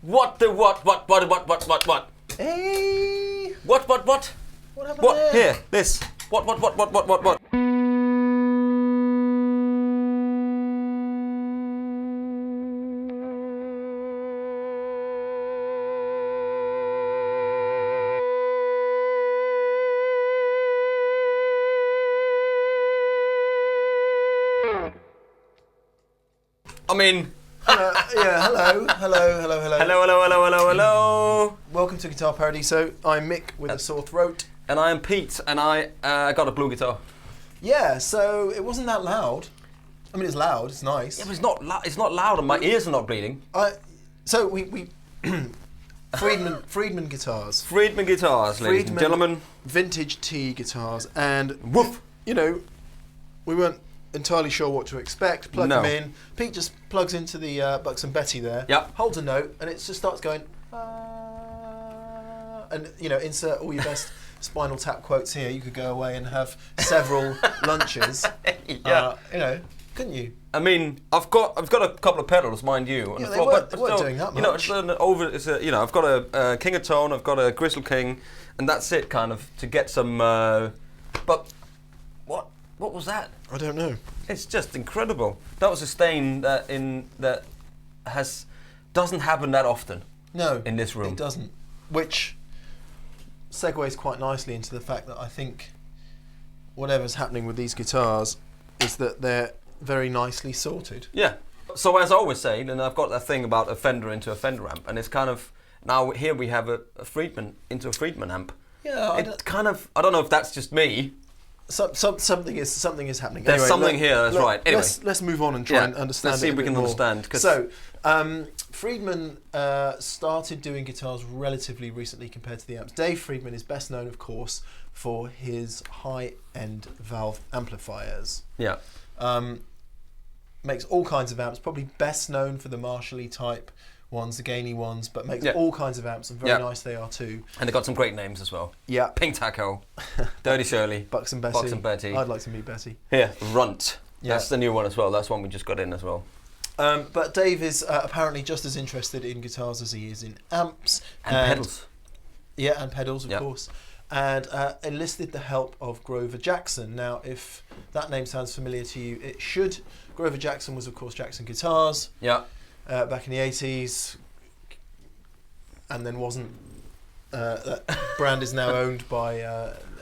What the what? Hey! What? What happened What? there? Here, this. What? I mean... Hello. Welcome to Guitar Paradiso. I'm Mick with a sore throat. And I am Pete, and I got a blue guitar. Yeah, so it wasn't that loud. I mean, it's loud, it's nice. Yeah, but it's not loud, and my ears are not bleeding. So we Friedman guitars. Friedman guitars, ladies and gentlemen. Vintage T guitars, and woof. You know, we weren't entirely sure what to expect. Plug them in. Pete just plugs into the Bucks and Betty there. Yep. Holds a note, and it just starts going. And you know, insert all your best Spinal Tap quotes here. You could go away and have several lunches. Yeah. You know, couldn't you? I mean, I've got a couple of pedals, mind you. Yeah, they weren't doing that much. You know, I've got a King of Tone, I've got a Grizzle King, and that's it, kind of, to get some. But what was that? I don't know. It's just incredible. That was a stain that doesn't happen that often. No, in this room it doesn't. Which segues quite nicely into the fact that I think whatever's happening with these guitars is that they're very nicely sorted. Yeah. So as I always say, and I've got that thing about a Fender into a Fender amp, and it's kind of now here we have a Friedman into a Friedman amp. Yeah, I don't know if that's just me. Something is happening. There's something here. That's right. Anyway, let's move on and try and understand. Let's see if we can understand. So, Friedman started doing guitars relatively recently compared to the amps. Dave Friedman is best known, of course, for his high-end valve amplifiers. Yeah. Makes all kinds of amps. Probably best known for the Marshall type ones, the gainy ones, but makes all kinds of amps, and very nice they are too. And they've got some great names as well. Yeah. Pink Taco, Dirty Shirley, Bucks and Betty. I'd like to meet Betty. Here, Runt. Yeah. That's the new one as well. That's one we just got in as well. But Dave is apparently just as interested in guitars as he is in amps. And pedals. Yeah, and pedals, of course. And enlisted the help of Grover Jackson. Now, if that name sounds familiar to you, it should. Grover Jackson was, of course, Jackson Guitars. Yeah. Back in the 80s, and then wasn't. That brand is now owned by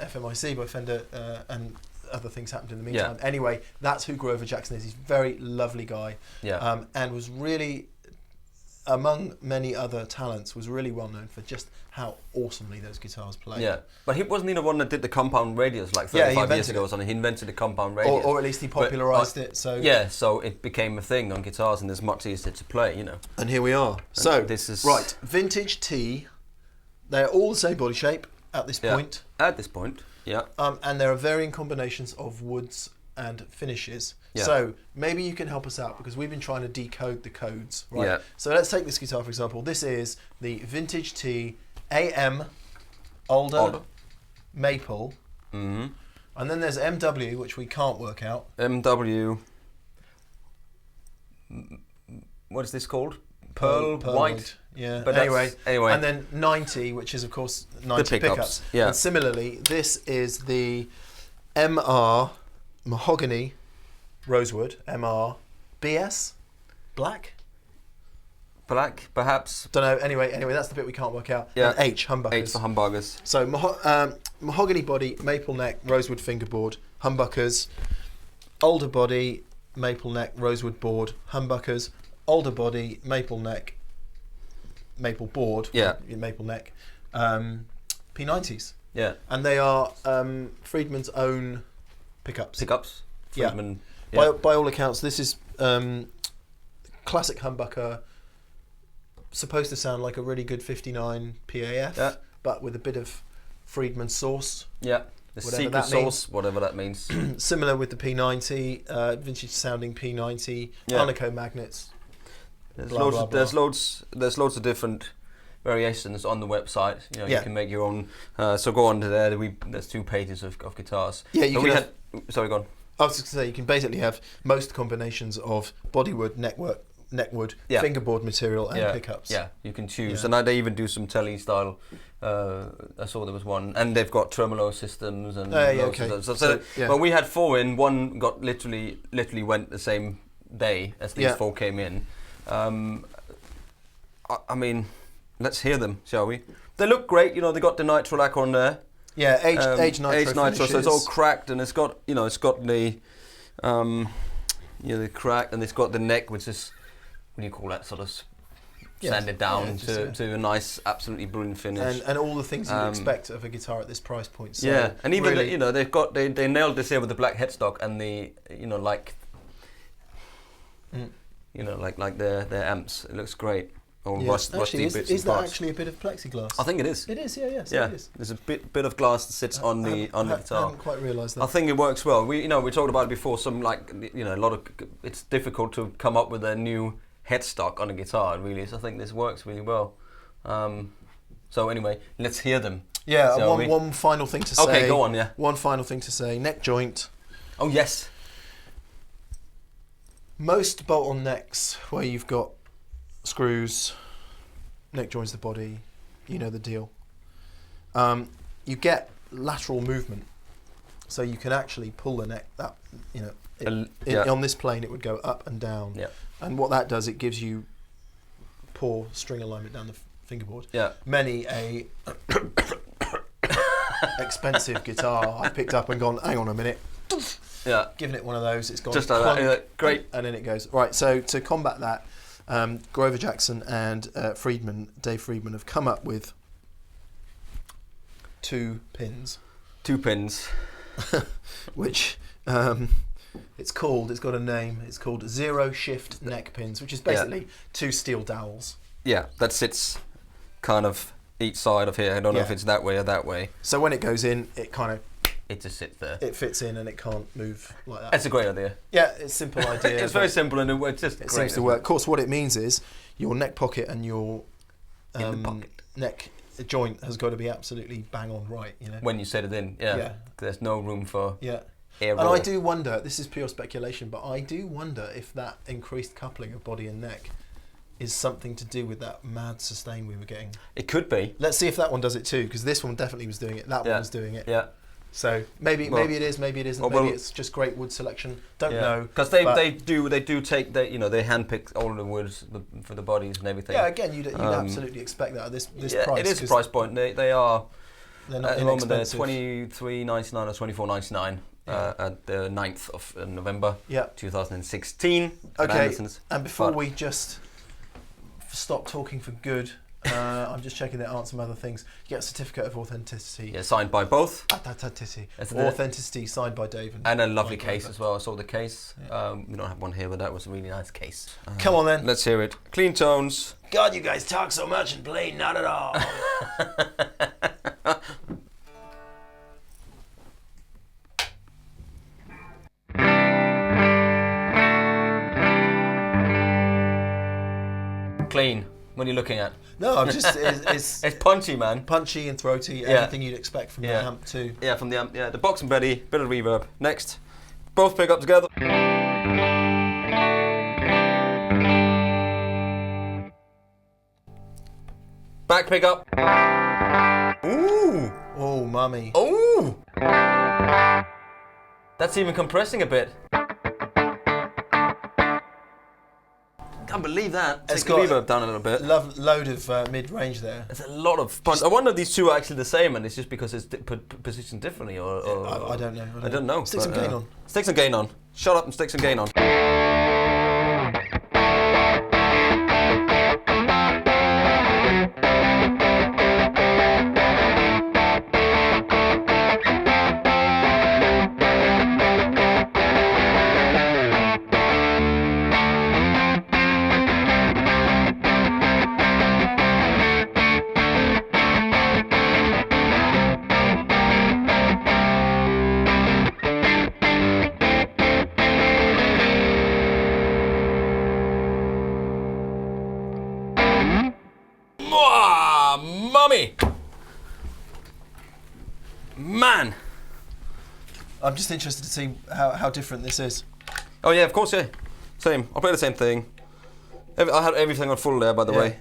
FMIC, by Fender, and other things happened in the meantime. Yeah. Anyway, that's who Grover Jackson is. He's a very lovely guy, and was really, among many other talents, was really well known for just how awesomely those guitars play. Yeah, but he wasn't the one that did the compound radios like 35 years ago or something. He invented the compound radio. Or at least he popularised it. So so it became a thing on guitars and it's much easier to play, you know. And here we are. So, this is... Right, vintage T. They're all the same body shape at this point. At this point, yeah. And there are varying combinations of woods and finishes. Yeah. So maybe you can help us out because we've been trying to decode the codes. Right? Yeah. So let's take this guitar, for example. This is the vintage T AM older. Maple. Mm-hmm. And then there's MW, which we can't work out. MW. What is this called? Pearl White. Yeah. But anyway. And then 90, which is of course 90 pickups. Yeah. And similarly, this is the MR Mahogany Rosewood MR BS Black. Black, perhaps. Don't know. Anyway, that's the bit we can't work out. Yeah. And H humbuckers. H for humbuckers. So mahogany body, maple neck, rosewood fingerboard, humbuckers. Older body, maple neck, rosewood board, humbuckers. Older body, maple neck, maple board. Yeah. Maple neck. P90s. Yeah. And they are Friedman's own pickups. Friedman. Yeah. By all accounts, this is classic humbucker. Supposed to sound like a really good 59 PAF, but with a bit of Friedman sauce. Yeah, the secret sauce, whatever that means. Similar with the P90, vintage sounding P90, Arnico magnets. There's loads of different variations on the website. You know, you can make your own. So go on to there. There's 2 pages of guitars. Yeah, you can. Sorry, go on. I was just going to say you can basically have most combinations of bodywood, neckwood, fingerboard material and pickups. Yeah, you can choose. And they even do some telly style. I saw there was one, and they've got tremolo systems and. But we had 4 in. One got literally went the same day as these 4 came in. I mean, let's hear them, shall we? They look great. You know, they got the nitro lacquer on there. Yeah, age nitro. So it's all cracked, and it's got the the crack, and it's got the neck, which is, what do you call that, sort of sanded down to a nice, absolutely brilliant finish. And all the things you'd expect of a guitar at this price point. So yeah, and even really they nailed this here with the black headstock and the like their amps. It looks great. Or rusty bits. Is that actually a bit of plexiglass? I think it is. It is, yes. Yeah, it is. There's a bit of glass that sits on the guitar. I haven't quite realised that. I think it works well. We talked about it before. A lot of it's difficult to come up with a new headstock on a guitar. Really, so I think this works really well. So anyway, let's hear them. Yeah, one final thing to say. Okay, go on. Yeah. One final thing to say. Neck joint. Oh yes. Most bolt-on necks where you've got screws, neck joins the body, you know the deal. You get lateral movement, so you can actually pull the neck. That on this plane it would go up and down. Yeah. And what that does, it gives you poor string alignment down the fingerboard. Yeah. Many a expensive guitar I picked up and gone, hang on a minute. giving it one of those. It's gone just like that. Great. And then it goes. Right, so to combat that, Grover Jackson and Dave Friedman have come up with 2 pins. 2 pins. Which it's got a name. It's called zero shift neck pins, which is basically 2 steel dowels. Yeah, that sits kind of each side of here. I don't know if it's that way or that way. So when it goes in, it just sits there. It fits in and it can't move like that. It's a great idea. Yeah, it's a simple idea. It's very simple and it seems to work. Of course, what it means is your neck pocket and your neck joint has got to be absolutely bang on right. When you set it in, there's no room for air. And I do wonder. This is pure speculation, but I do wonder if that increased coupling of body and neck is something to do with that mad sustain we were getting. It could be. Let's see if that one does it too, because this one definitely was doing it. That one was doing it. Yeah. So maybe it is, maybe it isn't. Maybe it's just great wood selection. Don't know. Because they do take they handpick all of the woods for the bodies and everything. Yeah, again, you'd absolutely expect that at this price. It is a price point. They are. They're not at the moment they're $23.99 or $24.99 at the 9th of November 2016. Okay. Andertons. And before we just stop talking for good. I'm just checking there aren't some other things. You get a certificate of authenticity. Yeah, signed by both. Authenticity signed by David. And a lovely case as well. I saw the case. Yeah. We don't have one here, but that was a really nice case. Come on then. Let's hear it. Clean tones. God, you guys talk so much and play not at all. Clean. What are you looking at? No, I'm just it's punchy, man. Punchy and throaty. Everything you'd expect from the amp too. Yeah, from the amp. Yeah, the box and Betty, bit of reverb. Next, both pick up together. Back pick up. Ooh. Oh, mummy. Ooh. That's even compressing a bit. I can't believe that. It's got the reverb down a little bit. Load of mid-range there. There's a lot of punch. I wonder if these two are actually the same, and it's just because it's positioned differently, or I don't know. I don't know. Stick some gain on. Stick some gain on. Shut up and stick some gain on. Mummy! Man! I'm just interested to see how different this is. Oh yeah, of course, yeah. Same. I'll play the same thing. I had everything on full there, by the way.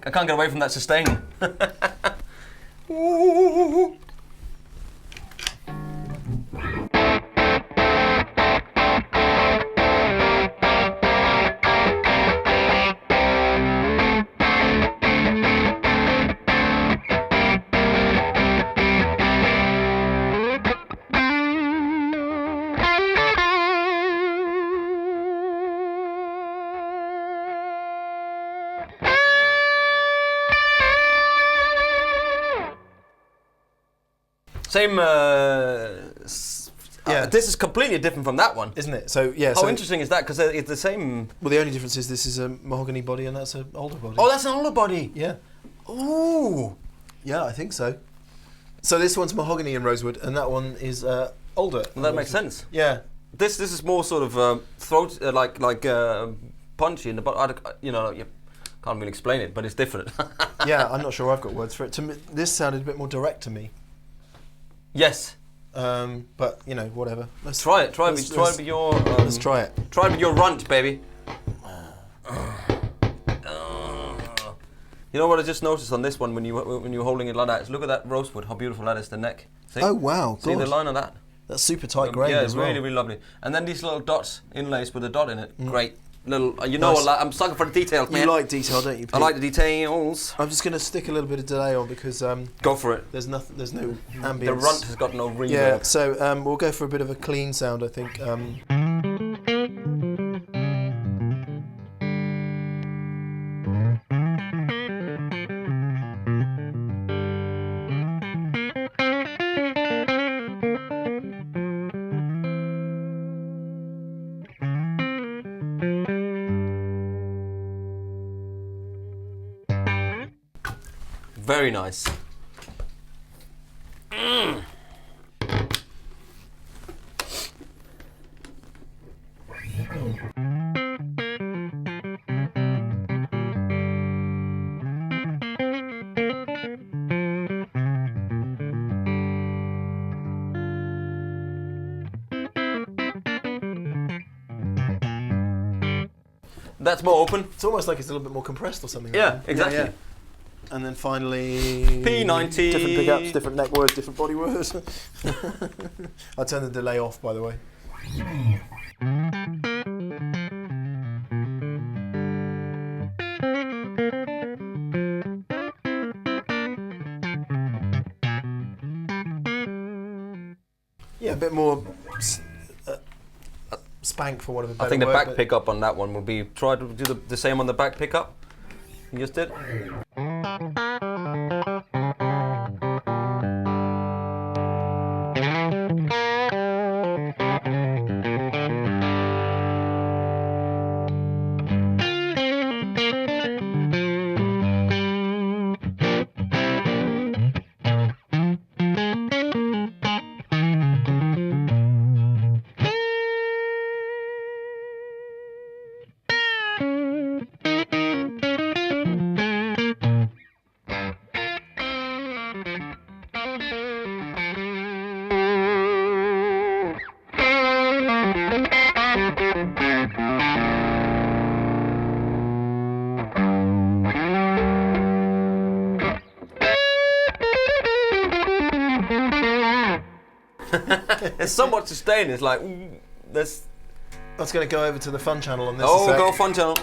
I can't get away from that sustain. Ooh. Same. This is completely different from that one, isn't it? So yeah. How interesting is that? Because it's the same. Well, the only difference is this is a mahogany body and that's an older body. Oh, that's an older body. Yeah. Ooh. Yeah, I think so. So this one's mahogany and rosewood, and that one is older. Well, that makes sense. Yeah. This is more sort of throat like punchy in the bottom. You can't really explain it, but it's different. Yeah, I'm not sure I've got words for it. To me, this sounded a bit more direct to me. Yes. But you know, whatever. Let's try it. Try it with your. Let's try it. Try it with your runt, baby. You know what I just noticed on this one when you're holding it like that? Is look at that rosewood. How beautiful that is. The neck. See? Oh wow! See the line of that? That's super tight grain. Yeah, it's as well. really lovely. And then these little dots inlays with a dot in it. Great. Little, you know, nice. I'm sucking for the details, man. You like detail, don't you, Pete? I like the details. I'm just going to stick a little bit of delay on because go for it. There's no ambience. The runt has got no reverb. Yeah, so we'll go for a bit of a clean sound, I think. Very nice. That's more open. It's almost like it's a little bit more compressed or something. Yeah, like exactly. Yeah. And then finally... P90. Different pickups, different neck words, different body words. I'll turn the delay off, by the way. Yeah, a bit more spank for whatever. I think the back pickup on that one will be, try to do the same on the back pickup. You just did. There's somewhat sustained. It's like there's. That's going to go over to the fun channel on this. Oh, go fun channel.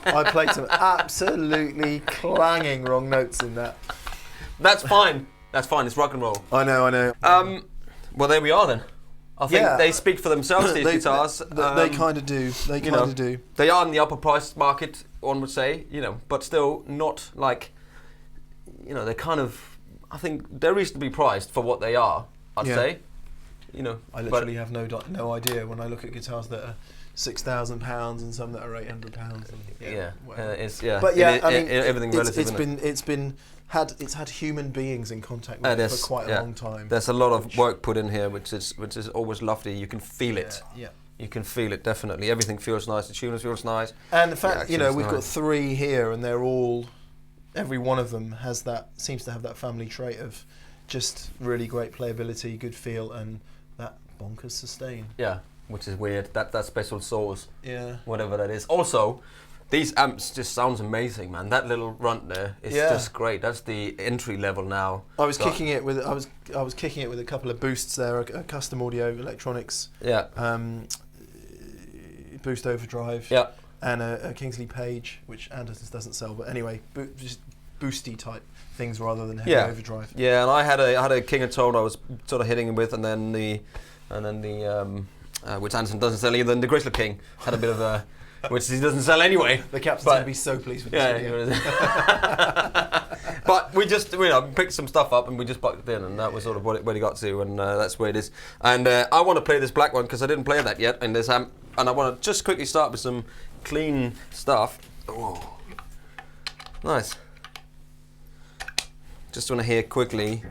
I played some absolutely clanging wrong notes in that. That's fine. That's fine. It's rock and roll. I know. Well, there we are then. I think they speak for themselves, these guitars. They kind of do. They kind of do. They are in the upper price market, one would say, but still not like, they're kind of, I think they're reasonably priced for what they are, I'd say. I literally have no idea when I look at guitars that are £6,000 and some that are £800. Everything relative. It's had human beings in contact with it for quite a long time. There's a lot of work put in here, which is always lovely. You can feel it. Yeah. You can feel it definitely. Everything feels nice. The tuners feels nice. And the fact, we've got 3 here, and they're all, every one of them seems to have that family trait of just really great playability, good feel, and that bonkers sustain. Yeah, which is weird. That special sauce. Yeah. Whatever that is. Also, these amps just sounds amazing, man. That little runt there is just great. That's the entry level now. I was kicking it with a couple of boosts there, a custom audio electronics. Yeah. Boost overdrive. Yeah. And a Kingsley Page, which Andertons doesn't sell, but anyway, just boosty type things rather than heavy overdrive. Yeah, and I had a King of Tone I was sort of hitting him with, and then the which Anderton doesn't sell either. And the Grizzly King had a bit of a. Which he doesn't sell anyway. The captain's going to be so pleased with this. But we just, picked some stuff up and we just bucked it in, and that was sort of where he got to, and that's where it is. And I want to play this black one because I didn't play that yet in this amp, and I want to just quickly start with some clean stuff. Oh, nice. Just want to hear quickly.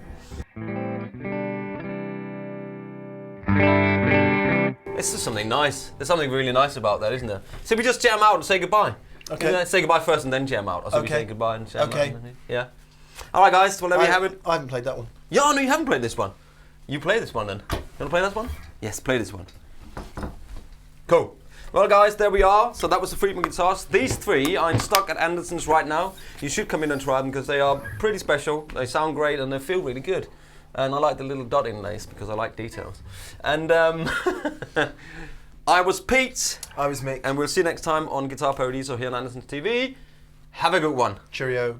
This is something nice. There's something really nice about that, isn't there? So we just jam out and say goodbye. Okay. Say goodbye first and then jam out. Or so we say goodbye and jam out. Okay. Yeah. All right, guys. Well, there we have it. I haven't played that one. Yeah, no, you haven't played this one. You play this one then. You want to play this one? Yes, play this one. Cool. Well, guys, there we are. So that was the Friedman guitars. These 3 are in stock at Andertons right now. You should come in and try them because they are pretty special. They sound great and they feel really good. And I like the little dot inlays because I like details. And I was Pete. I was Mick. And we'll see you next time on Guitar Paradiso here on Andertons TV. Have a good one. Cheerio.